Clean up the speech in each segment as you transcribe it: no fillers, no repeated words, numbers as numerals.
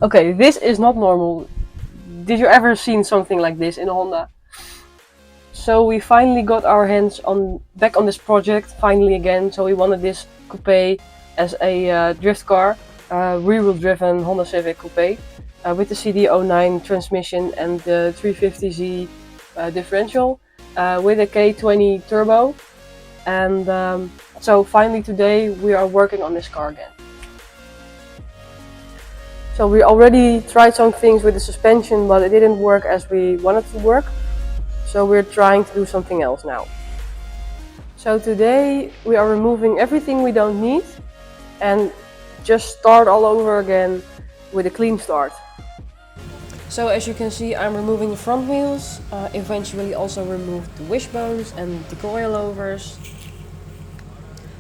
Okay, this is not normal. Did you ever seen something like this in a Honda? So we finally got our hands back on this project, finally again. So we wanted this coupe as a drift car, rear-wheel driven Honda Civic coupe with the CD09 transmission and the 350Z differential with a K20 turbo. And so finally today we are working on this car again. So we already tried some things with the suspension, but it didn't work as we wanted to work. So we're trying to do something else now. So today we are removing everything we don't need and just start all over again with a clean start. So as you can see, I'm removing the front wheels, eventually also removed the wishbones and the coilovers.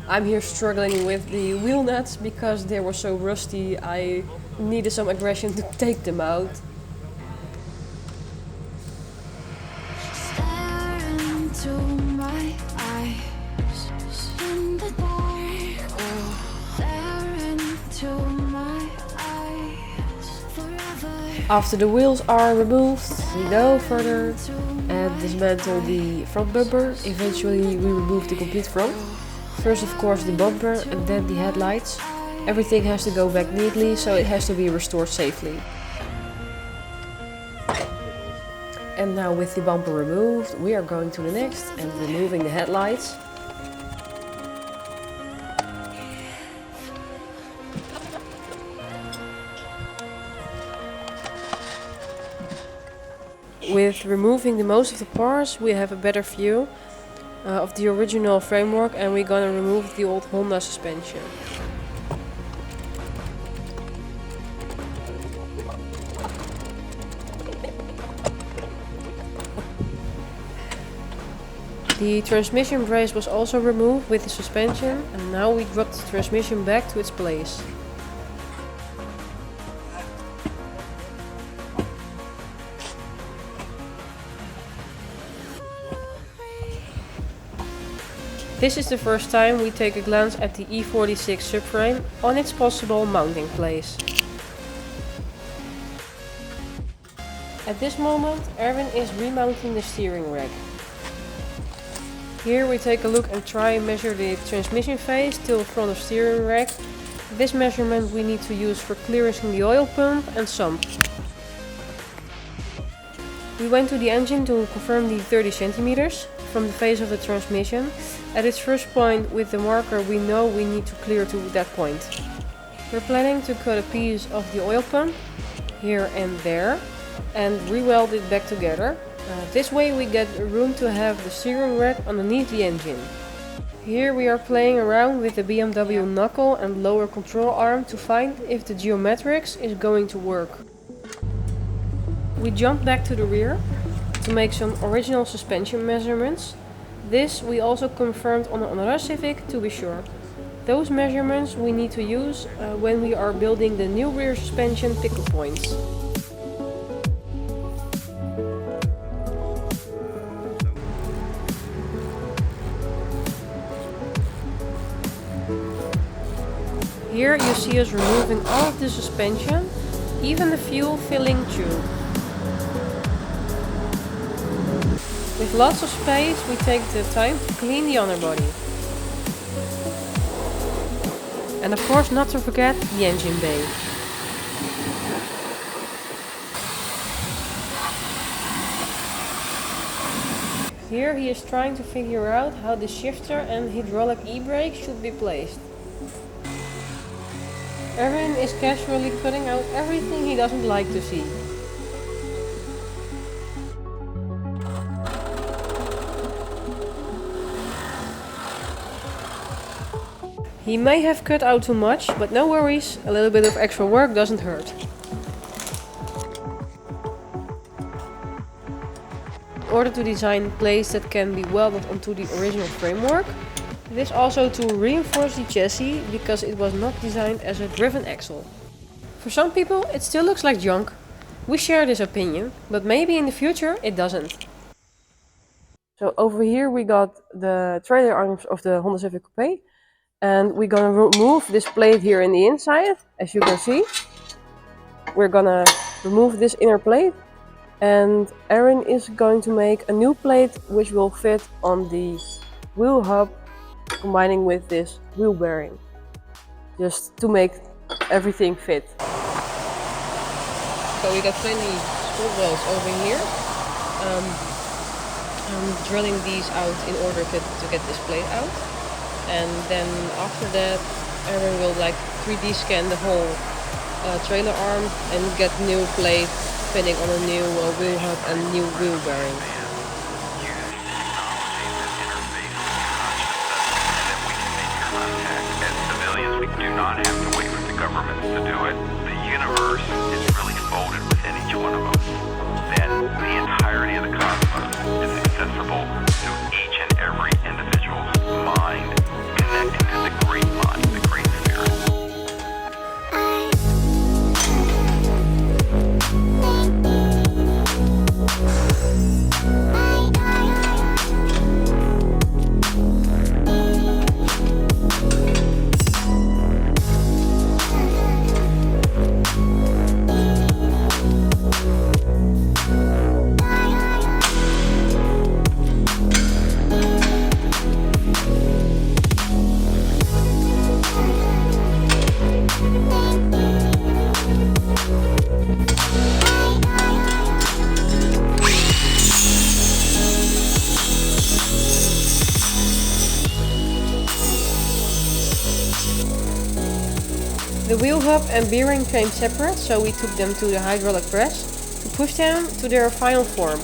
I'm here struggling with the wheel nuts because they were so rusty. I needed some aggression to take them out. After the wheels are removed, we go further and dismantle the front bumper. Eventually we remove the complete front. First of course the bumper and then the headlights. Everything has to go back neatly, so it has to be restored safely. And now with the bumper removed, we are going to the next and removing the headlights. With removing the most of the parts, we have a better view of the original framework, and we're gonna remove the old Honda suspension. The transmission brace was also removed with the suspension, and now we drop the transmission back to its place. This is the first time we take a glance at the E46 subframe on its possible mounting place. At this moment, Erwin is remounting the steering rack. Here we take a look and try and measure the transmission phase till the front of steering rack. This measurement we need to use for clearancing the oil pump and sump. We went to the engine to confirm the 30 centimeters from the face of the transmission. At its first point with the marker we know we need to clear to that point. We're planning to cut a piece of the oil pump here and there and re-weld it back together. This way we get room to have the steering rack underneath the engine. Here we are playing around with the BMW knuckle and lower control arm to find if the geometrics is going to work. We jump back to the rear to make some original suspension measurements. This we also confirmed on another Civic to be sure. Those measurements we need to use when we are building the new rear suspension pickle points. Here you see us removing all of the suspension, even the fuel filling tube. With lots of space, we take the time to clean the underbody. And of course not to forget the engine bay. Here he is trying to figure out how the shifter and hydraulic e-brake should be placed. Erwin is casually cutting out everything he doesn't like to see. He may have cut out too much, but no worries, a little bit of extra work doesn't hurt. In order to design plates that can be welded onto the original framework, this also to reinforce the chassis because it was not designed as a driven axle. For some people it still looks like junk. We share this opinion, but maybe in the future it doesn't. So over here we got the trailer arms of the Honda Civic Coupe. And we're gonna remove this plate here in the inside, as you can see. we're gonna remove this inner plate, and Aaron is going to make a new plate which will fit on the wheel hub, combining with this wheel bearing, just to make everything fit. So we got plenty screw wells over here. I'm drilling these out in order to get this plate out, and then after that Aaron will like 3D scan the whole trailer arm and get new plate fitting on a new wheel hub and new wheel bearing. As civilians, we do not have to wait for the governments to do it. The universe is really folded within each one of us. That the entirety of the cosmos is accessible to each and every individual's mind, connecting to the great mind, the great spirit. The wheel hub and bearing came separate, so we took them to the hydraulic press to push them to their final form.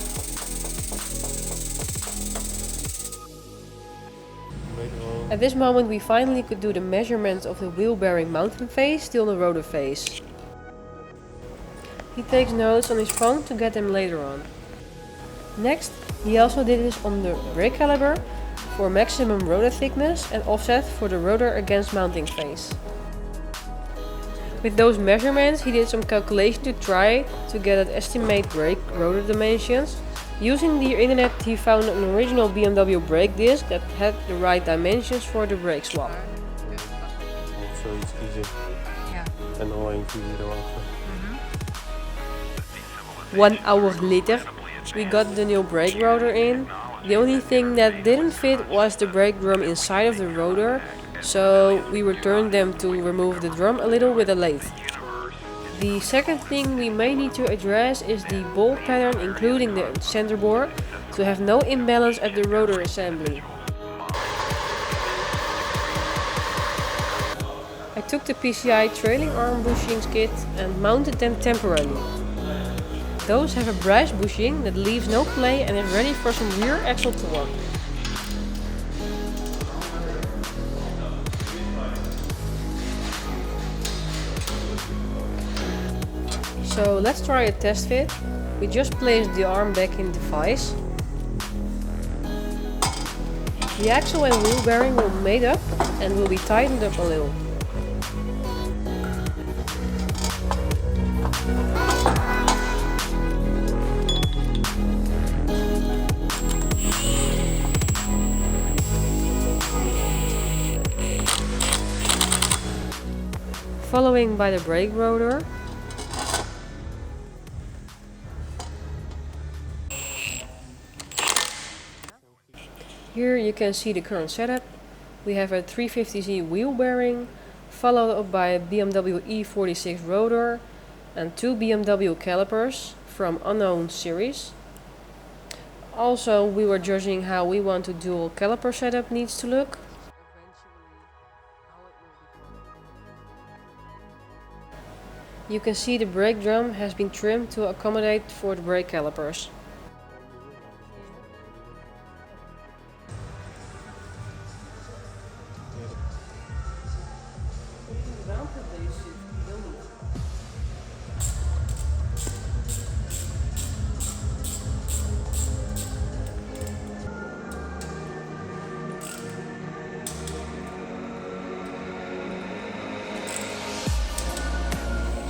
At this moment we finally could do the measurements of the wheel bearing mounting face till the rotor face. He takes notes on his phone to get them later on. Next, he also did this on the brake caliper for maximum rotor thickness and offset for the rotor against mounting face. With those measurements, he did some calculation to try to get an estimate brake rotor dimensions. Using the internet, he found an original BMW brake disc that had the right dimensions for the brake swap. Zoiets kiezen. Ja. En al eentje hier erachter. 1 hour later, we got the new brake rotor in. The only thing that didn't fit was the brake drum inside of the rotor, so we returned them to remove the drum a little with a lathe. The second thing we may need to address is the bolt pattern, including the center bore, to have no imbalance at the rotor assembly. I took the PCI trailing arm bushings kit and mounted them temporarily. Those have a brass bushing that leaves no play and is ready for some rear axle torque. So let's try a test fit. We just placed the arm back in the vise. The axle and wheel bearing will made up and will be tightened up a little. Following by the brake rotor. Here you can see the current setup. We have a 350Z wheel bearing, followed up by a BMW E46 rotor and 2 BMW calipers from unknown series. Also, we were judging how we want the dual caliper setup needs to look. You can see the brake drum has been trimmed to accommodate for the brake calipers.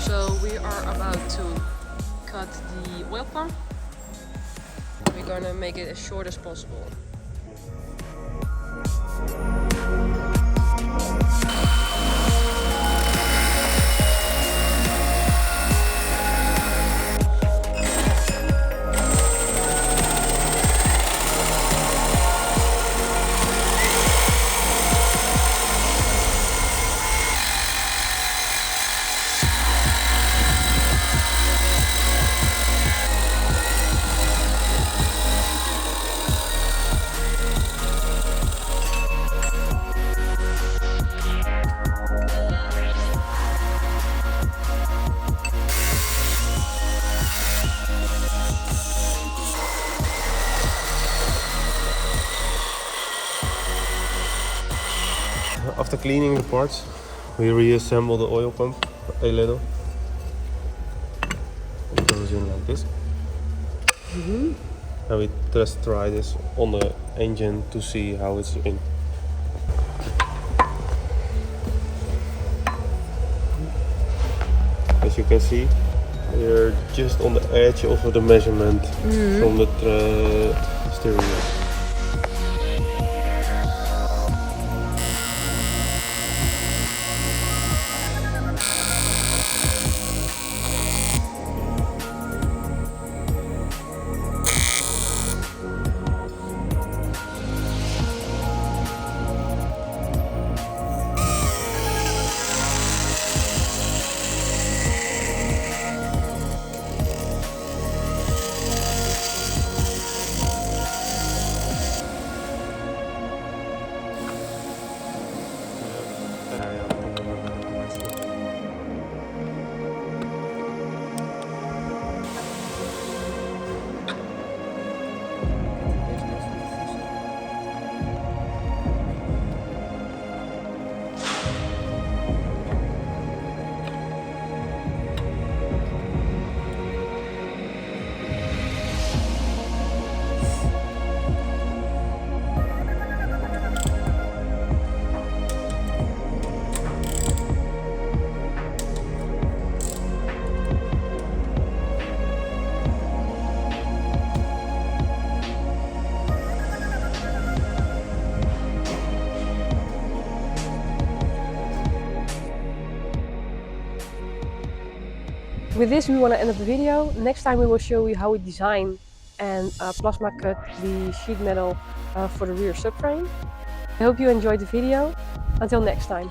So we are about to cut the oil pump. We're gonna make it as short as possible. After cleaning the parts, we reassemble the oil pump a little. It goes in like this. And we just try this on the engine to see how it's in. As you can see, we're just on the edge of the measurement from the steering wheel. With this, we want to end up the video. Next time we will show you how we design and plasma cut the sheet metal for the rear subframe. I hope you enjoyed the video. Until next time.